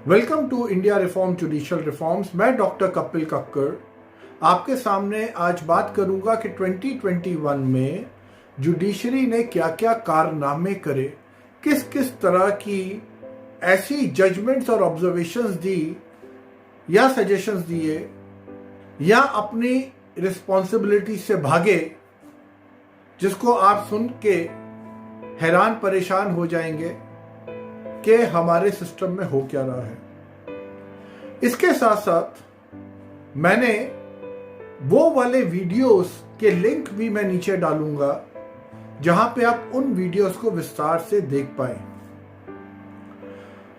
Welcome to India reform judicial reforms. मैं doctor Kapil Kakkar आपके सामने आज बात करूंगा कि 2021 में जुडिशरी ने क्या क्या कारनामे करे, किस किस तरह की ऐसी जजमेंट्स और ऑब्जर्वेशंस दी या सजेशंस दिए या अपनी रिस्पॉन्सिबिलिटी से भागे, जिसको आप सुन के हैरान परेशान हो जाएंगे कि हमारे सिस्टम में हो क्या रहा है। इसके साथ साथ मैंने वो वाले वीडियोस के लिंक भी मैं नीचे डालूंगा जहां पे आप उन वीडियोस को विस्तार से देख पाए।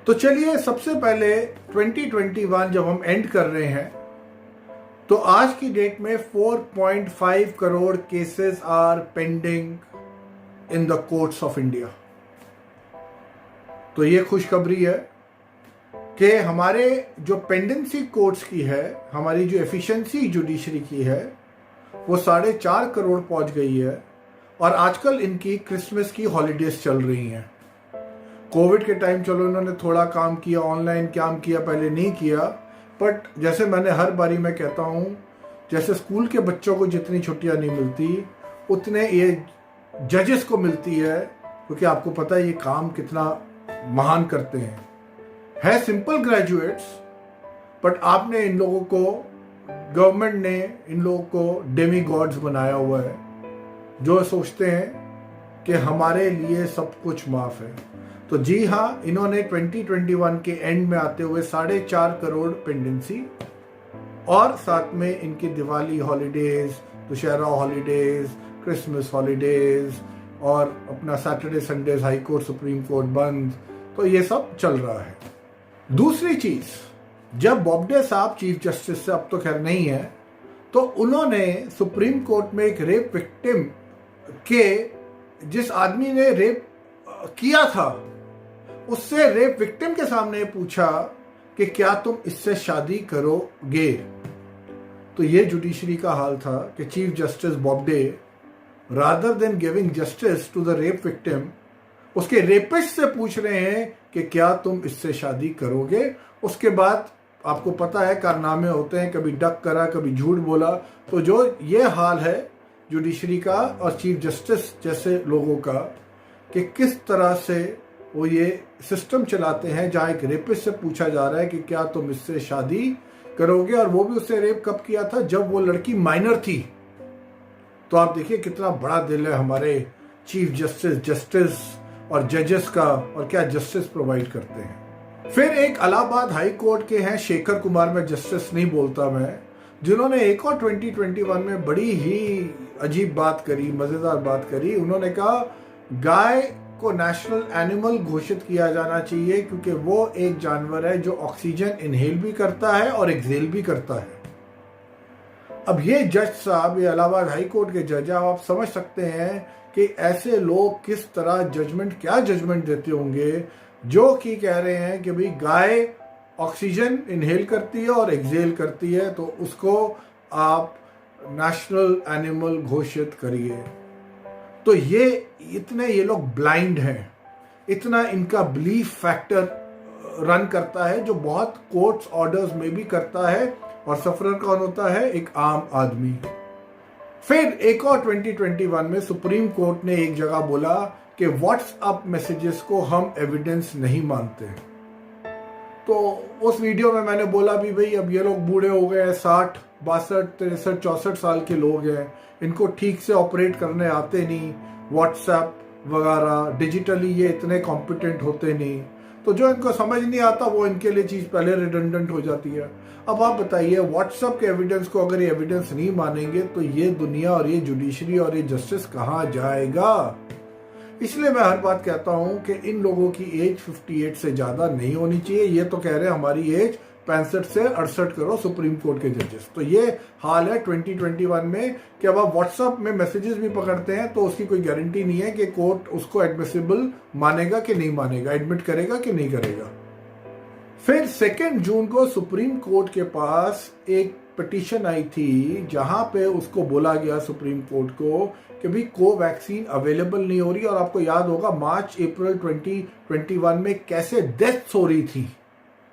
तो चलिए, सबसे पहले 2021 जब हम एंड कर रहे हैं तो आज की डेट में 4.5 crore cases are pending in the courts of India. तो ये खुशखबरी है कि हमारे जो पेंडेंसी कोर्ट्स की है, हमारी जो एफिशिएंसी जुडिशरी की है, वो 4.5 करोड़ पहुंच गई है। और आजकल इनकी क्रिसमस की हॉलीडेज चल रही हैं। कोविड के टाइम चलो इन्होंने थोड़ा काम किया, ऑनलाइन काम किया, पहले नहीं किया, बट जैसे मैंने हर बारी में कहता हूँ, जैसे स्कूल के बच्चों को जितनी छुट्टियां नहीं मिलती उतने ये जजेस को मिलती है, क्योंकि आपको पता है ये काम कितना महान करते हैं। है सिंपल ग्रेजुएट्स, बट आपने इन लोगों को, गवर्नमेंट ने इन लोगों को डेमी गॉड्स बनाया हुआ है, जो सोचते हैं कि हमारे लिए सब कुछ माफ है। तो जी हाँ, इन्होंने 2021 के एंड में आते हुए 4.5 करोड़ पेंडेंसी और साथ में इनकी Diwali holidays, Dussehra holidays, Christmas holidays और अपना Saturday Sundays high court supreme court बंद, तो ये सब चल रहा है। दूसरी चीज, जब बॉब्डे साहब चीफ जस्टिस से, अब तो खैर नहीं है, तो उन्होंने सुप्रीम कोर्ट में एक रेप विक्टिम के, जिस आदमी ने रेप किया था, उससे रेप विक्टिम के सामने पूछा कि क्या तुम इससे शादी करोगे। तो ये जुडिशरी का हाल था कि chief justice Bobde, rather than giving justice to the rape victim, उसके रेपिस्ट से पूछ रहे हैं कि क्या तुम इससे शादी करोगे। उसके बाद आपको पता है कारनामे होते हैं, कभी डक करा, कभी झूठ बोला। तो जो ये हाल है जुडिशरी का और चीफ जस्टिस जैसे लोगों का, कि किस तरह से वो ये सिस्टम चलाते हैं जहां एक रेपिस्ट से पूछा जा रहा है कि क्या तुम इससे शादी करोगे, और वो भी उससे रेप कब किया था, जब वो लड़की माइनर थी। तो आप देखिए कितना बड़ा दिल है हमारे चीफ जस्टिस और जजेस का, और क्या जस्टिस प्रोवाइड करते हैं। फिर एक इलाहाबाद हाई कोर्ट के हैं शेखर कुमार, में जस्टिस नहीं बोलता मैं, जिन्होंने एक और 2021 में बड़ी ही अजीब बात करी, मजेदार बात करी। उन्होंने कहा गाय को नेशनल एनिमल घोषित किया जाना चाहिए, क्योंकि वो एक जानवर है जो ऑक्सीजन इनहेल भी करता है और एक्सहेल भी करता है। अब ये जज साहब, ये इलाहाबाद हाई कोर्ट के जज, आप समझ सकते हैं कि ऐसे लोग किस तरह जजमेंट, क्या जजमेंट देते होंगे, जो कि कह रहे हैं कि भाई गाय ऑक्सीजन इनहेल करती है और एक्सहेल करती है, तो उसको आप नेशनल एनिमल घोषित करिए। तो ये इतने ये लोग ब्लाइंड हैं, इतना इनका बिलीफ फैक्टर रन करता है, जो बहुत कोर्ट्स ऑर्डर्स में भी करता है। और सफरर कौन होता है? एक आम आदमी। फिर एक और 2021 में सुप्रीम कोर्ट ने एक जगह बोला कि व्हाट्सएप मैसेजेस को हम एविडेंस नहीं मानते। तो उस वीडियो में मैंने बोला भी भाई, अब ये लोग बूढ़े हो गए हैं, 60, 62, 63, 64 साल के लोग हैं, इनको ठीक से ऑपरेट करने आते नहीं, व्हाट्सएप वगैरह डिजिटली ये इतने कॉम्पिटेंट होते नहीं, तो जो इनको समझ नहीं आता वो इनके लिए चीज पहले रिडंडेंट हो जाती है। अब आप बताइए, व्हाट्सएप के एविडेंस को अगर ये एविडेंस नहीं मानेंगे तो ये दुनिया और ये जुडिशरी और ये जस्टिस कहाँ जाएगा। इसलिए मैं हर बात कहता हूं कि इन लोगों की एज 58 से ज्यादा नहीं होनी चाहिए। ये तो कह रहे हैं हमारी एज 65 से 68 करो सुप्रीम कोर्ट के जजेस। तो ये हाल है 2021 में कि अब आप व्हाट्सएप में मैसेजेस भी पकड़ते हैं तो उसकी कोई गारंटी नहीं है कि कोर्ट उसको एडमिसिबल मानेगा कि नहीं मानेगा, एडमिट करेगा कि नहीं करेगा। फिर 2 जून को सुप्रीम कोर्ट के पास एक पिटीशन आई थी, जहां पे उसको बोला गया सुप्रीम कोर्ट को कि भाई कोवैक्सीन अवेलेबल नहीं हो रही। और आपको याद होगा मार्च अप्रैल 2021 में कैसे डेथ्स हो रही थी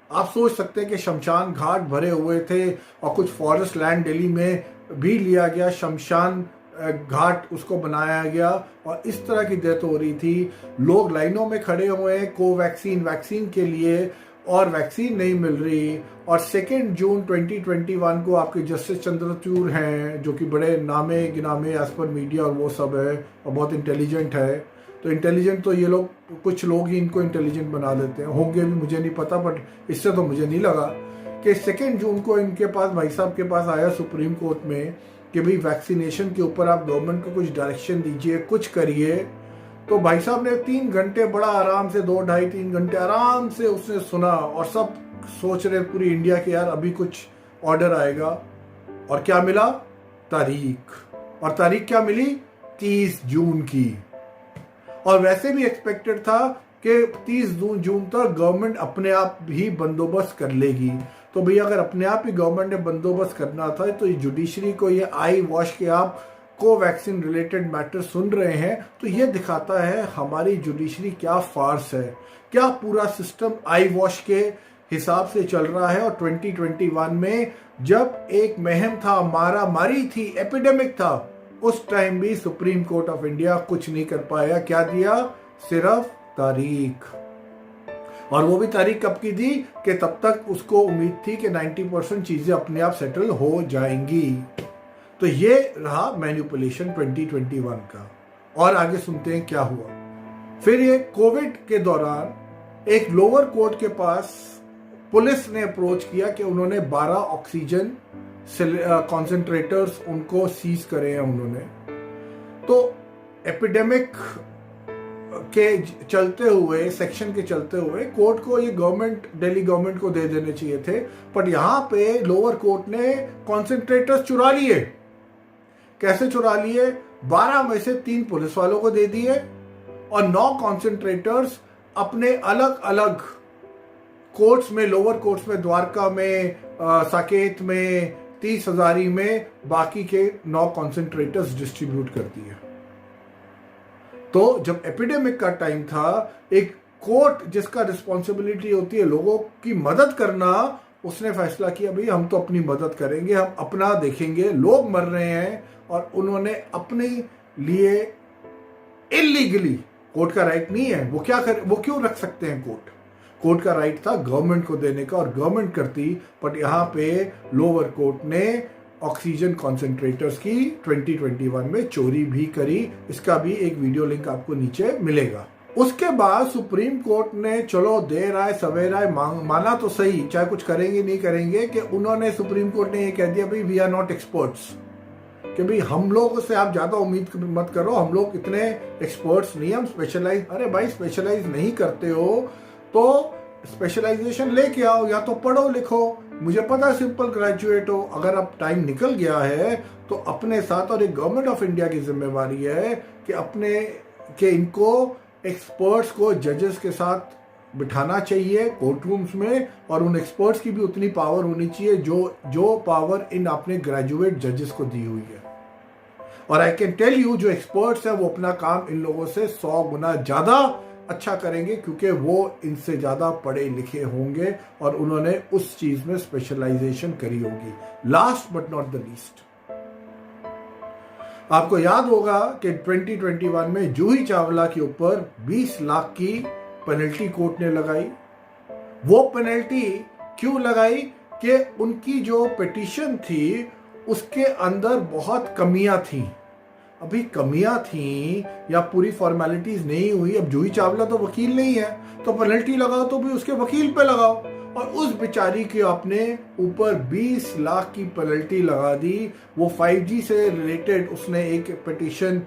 आप सोच सकते हैं कि शमशान घाट भरे हुए थे और कुछ फॉरेस्ट लैंड दिल्ली में भी लिया गया, शमशान घाट उसको बनाया गया और इस तरह की डेथ हो रही थी। लोग लाइनों में खड़े हुए हैं कोवैक्सीन वैक्सीन के लिए और वैक्सीन नहीं मिल रही। और 2 जून 2021 को आपके जस्टिस चंद्रचूड़ हैं जो कि बड़े नामे गिनामे एज पर मीडिया और वो सब है और बहुत इंटेलिजेंट है। तो इंटेलिजेंट तो ये लोग, कुछ लोग ही इनको इंटेलिजेंट बना देते हैं, होंगे भी मुझे नहीं पता, बट इससे तो मुझे नहीं लगा कि 2 जून को इनके पास, भाई साहब के पास आया सुप्रीम कोर्ट में कि भाई वैक्सीनेशन के ऊपर आप गवर्नमेंट को कुछ डायरेक्शन दीजिए, कुछ करिए। तो भाई साहब ने 3 घंटे बड़ा आराम से, 2 ढाई 3 घंटे आराम से उसने सुना और सब सोच रहे पूरी इंडिया के यार अभी कुछ ऑर्डर आएगा। और क्या मिला? तारीख। और तारीख क्या मिली? 30 जून की। और वैसे भी एक्सपेक्टेड था कि 30 जून तक गवर्नमेंट अपने आप ही बंदोबस्त कर लेगी। तो भैया अगर अपने आप ही गवर्नमेंट ने बंदोबस्त करना था तो ये जुडिशरी को ये आई वॉश के आप कोवैक्सीन रिलेटेड मैटर सुन रहे हैं, तो ये दिखाता है हमारी जुडिशरी क्या फार्स है, क्या पूरा सिस्टम आई वॉश के हिसाब से चल रहा है। और 2021 में जब एक महम था, मारा मारी थी, एपिडेमिक था, उस टाइम भी सुप्रीम कोर्ट ऑफ इंडिया कुछ नहीं कर पाया। क्या दिया? सिर्फ तारीख। और वो भी तारीख कब की दी कि तब तक उसको उम्मीद थी कि 90% चीजें अपने आप सेटल हो जाएंगी। तो ये रहा मैनिपुलेशन 2021 का। और आगे सुनते हैं क्या हुआ। फिर ये कोविड के दौरान एक लोअर कोर्ट के पास पुलिस ने अप्रोच किया कि उन्होंने 12 ऑक्सीजन कॉन्सेंट्रेटर्स उनको सीज करे हैं उन्होंने। तो एपिडेमिक के चलते हुए, सेक्शन के चलते हुए कोर्ट को ये गवर्नमेंट, दिल्ली गवर्नमेंट को दे देने चाहिए थे, पर यहां पे लोअर कोर्ट ने कॉन्सेंट्रेटर्स चुरा लिए। कैसे चुरा लिए? 12 में से 3 पुलिस वालों को दे दिए और 9 कॉन्सेंट्रेटर्स अपने अलग अलग कोर्ट्स में, लोअर कोर्ट्स में, द्वारका में, साकेत में, 30 हजारी में बाकी के 9 कॉन्सेंट्रेटर्स डिस्ट्रीब्यूट कर दिए। तो जब एपिडेमिक का टाइम था, एक कोर्ट जिसका रिस्पॉन्सिबिलिटी होती है लोगों की मदद करना, उसने फैसला किया भाई हम तो अपनी मदद करेंगे, हम अपना देखेंगे, लोग मर रहे हैं। और उन्होंने अपने लिए इलीगली, कोर्ट का राइट नहीं है, वो क्या कर, वो क्यों रख सकते हैं कोर्ट का राइट था गवर्नमेंट को देने का और गवर्नमेंट करती, बट यहां पे लोअर कोर्ट ने ऑक्सीजन कॉन्सेंट्रेटर्स की 2021 में चोरी भी करी। इसका भी एक वीडियो लिंक आपको नीचे मिलेगा। उसके बाद सुप्रीम कोर्ट ने, चलो देर आए सवेर आए, माना तो सही, चाहे कुछ करेंगे नहीं करेंगे, कि उन्होंने, सुप्रीम कोर्ट ने ये कह दिया भाई वी आर नॉट एक्सपर्ट्स, कि भाई हम लोगों से आप ज्यादा उम्मीद मत करो, हम लोग इतने एक्सपर्ट्स नहीं, हम स्पेशलाइज। अरे भाई स्पेशलाइज नहीं करते हो तो स्पेशलाइजेशन लेके आओ, या तो पढ़ो लिखो। मुझे पता है सिंपल ग्रेजुएट हो, अगर अब टाइम निकल गया है तो अपने साथ, और एक गवर्नमेंट ऑफ इंडिया की जिम्मेवारी है कि अपने के इनको एक्सपर्ट्स को जजेस के साथ बिठाना चाहिए कोर्ट रूम्स में, और उन एक्सपर्ट्स की भी उतनी पावर होनी चाहिए जो पावर इन अपने ग्रेजुएट जजेस को दी हुई है। और आई कैन टेल यू, जो एक्सपर्ट्स है वो अपना काम इन लोगों से 100 गुना ज्यादा अच्छा करेंगे, क्योंकि वो इनसे ज्यादा पढ़े लिखे होंगे और उन्होंने उस चीज में स्पेशलाइजेशन करी होगी। Last but not the least, आपको याद होगा कि 2021 में जूही चावला के ऊपर 20 लाख की पेनल्टी कोर्ट ने लगाई। वो पेनल्टी क्यों लगाई? कि उनकी जो पिटीशन थी उसके अंदर बहुत कमियां थी। अभी कमियां थी या पूरी फॉर्मेलिटीज नहीं हुई। अब जूही चावला तो वकील नहीं है, तो पेनल्टी लगाओ तो भी उसके वकील पे लगाओ, और उस बेचारी के आपने ऊपर 20 लाख की पेनल्टी लगा दी। वो 5G से रिलेटेड उसने एक पिटीशन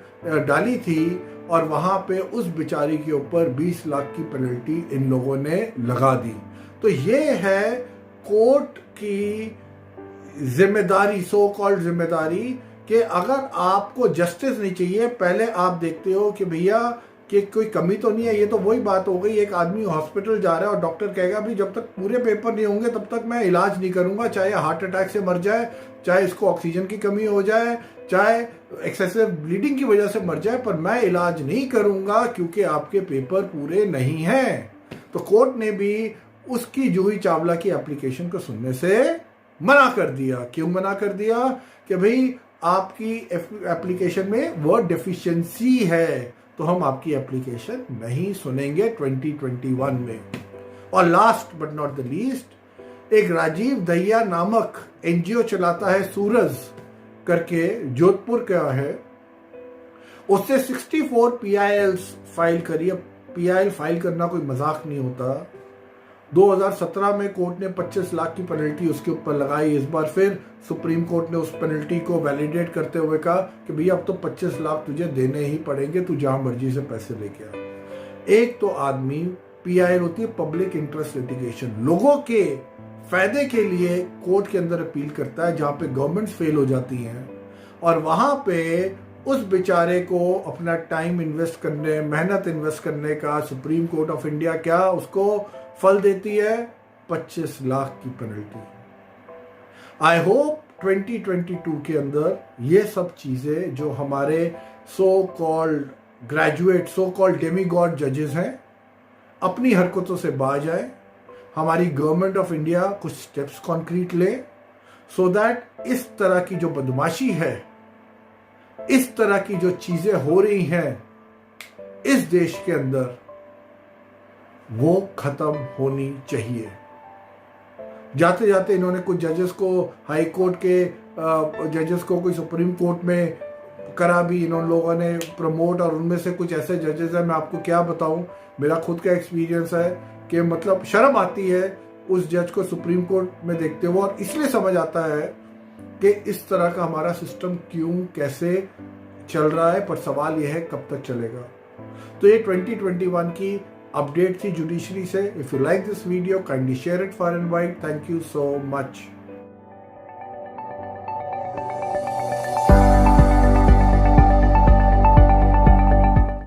डाली थी और वहां पे उस बेचारी के ऊपर 20 लाख की पेनल्टी इन लोगों ने लगा दी। तो ये है कोर्ट की जिम्मेदारी, सो कॉल्ड जिम्मेदारी, कि अगर आपको जस्टिस नहीं चाहिए, पहले आप देखते हो कि भैया कि कोई कमी तो नहीं है। ये तो वही बात हो गई, एक आदमी हॉस्पिटल जा रहा है और डॉक्टर कहेगा भी जब तक पूरे पेपर नहीं होंगे तब तक मैं इलाज नहीं करूंगा, चाहे हार्ट अटैक से मर जाए, चाहे इसको ऑक्सीजन की कमी हो जाए, चाहे एक्सेसिव ब्लीडिंग की वजह से मर जाए, पर मैं इलाज नहीं करूंगा क्योंकि आपके पेपर पूरे नहीं हैं। तो कोर्ट ने भी उसकी जूही चावला की एप्लीकेशन को सुनने से मना कर दिया। क्यों मना कर दिया? कि भाई आपकी एप्लीकेशन में वर्ड डेफिशिएंसी है, तो हम आपकी एप्लीकेशन नहीं सुनेंगे 2021 में। और last but not the least, एक राजीव दहिया नामक एनजीओ चलाता है, सूरज करके, जोधपुर का है, उससे 64 PILs फाइल करी। अब PIL फाइल करना कोई मजाक नहीं होता। 2017 में कोर्ट ने 25 लाख की पेनल्टी उसके ऊपर लगाई। इस बार फिर सुप्रीम कोर्ट ने उस पेनल्टी को वैलिडेट करते हुए कहा कि भैया अब तो 25 लाख तुझे देने ही पड़ेंगे, तू जहां मर्जी से पैसे लेके आ। एक तो आदमी, PIL होती है पब्लिक इंटरेस्ट लिटिगेशन, लोगों के फायदे के लिए कोर्ट के अंदर अपील करता है जहां पे गवर्नमेंट्स फेल हो जाती हैं, और वहां पे उस बेचारे को अपना टाइम इन्वेस्ट करने, मेहनत इन्वेस्ट करने का सुप्रीम कोर्ट ऑफ इंडिया क्या उसको फल देती है? 25 लाख की पेनल्टी। आई होप 2022 के अंदर ये सब चीजें जो हमारे so called graduate, so called demigod जजेस हैं, अपनी हरकतों से बाज आए। हमारी गवर्नमेंट ऑफ इंडिया कुछ स्टेप्स कॉन्क्रीट ले, सो दैट इस तरह की जो बदमाशी है, इस तरह की जो चीजें हो रही हैं इस देश के अंदर, वो खत्म होनी चाहिए। जाते जाते इन्होंने कुछ जजेस को, हाई कोर्ट के जजेस को कोई सुप्रीम कोर्ट में करा भी इन लोगों ने प्रमोट, और उनमें से कुछ ऐसे जजेस हैं, मैं आपको क्या बताऊं, मेरा खुद का एक्सपीरियंस है कि मतलब शर्म आती है उस जज को सुप्रीम कोर्ट में देखते हुए, और इसलिए समझ आता है कि इस तरह का हमारा सिस्टम क्यों, कैसे चल रहा है। पर सवाल यह है कब तक चलेगा। तो ये 2021 की अपडेट थी जुडिशरी से। If you like this video, kindly share it for and wide. Thank you so much.